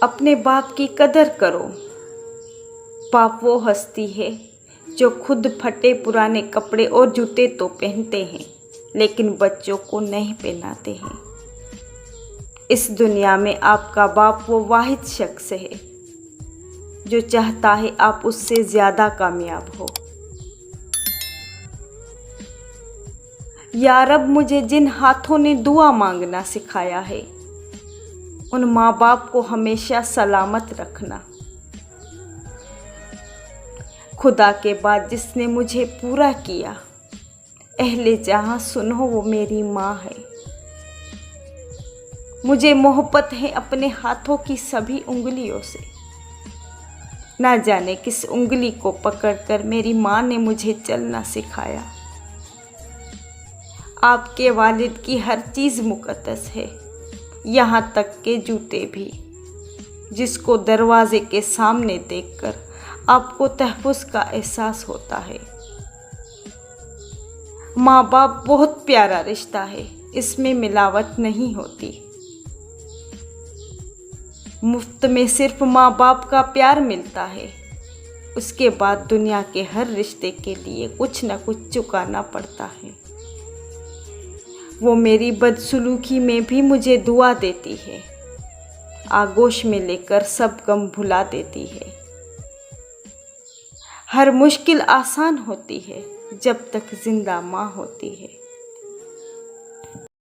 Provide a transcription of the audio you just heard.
अपने बाप की कदर करो। बाप वो हस्ती है जो खुद फटे पुराने कपड़े और जूते तो पहनते हैं, लेकिन बच्चों को नहीं पहनाते हैं। इस दुनिया में आपका बाप वो वाहिद शख्स है जो चाहता है आप उससे ज़्यादा कामयाब हो। या रब, मुझे जिन हाथों ने दुआ मांगना सिखाया है, उन माँ बाप को हमेशा सलामत रखना। खुदा के बाद जिसने मुझे पूरा किया, अहले जहां सुनो वो मेरी माँ है। मुझे मोहब्बत है अपने हाथों की सभी उंगलियों से। ना जाने किस उंगली को पकड़कर मेरी माँ ने मुझे चलना सिखाया। आपके वालिद की हर चीज़ मुकद्दस है, यहाँ तक के जूते भी, जिसको दरवाजे के सामने देखकर आपको तहफ़्फ़ुज़ का एहसास होता है। माँ बाप बहुत प्यारा रिश्ता है, इसमें मिलावट नहीं होती। मुफ्त में सिर्फ माँ बाप का प्यार मिलता है, उसके बाद दुनिया के हर रिश्ते के लिए कुछ न कुछ चुकाना पड़ता है। वो मेरी बदसलूकी में भी मुझे दुआ देती है, आगोश में लेकर सब गम भुला देती है। हर मुश्किल आसान होती है जब तक जिंदा माँ होती है।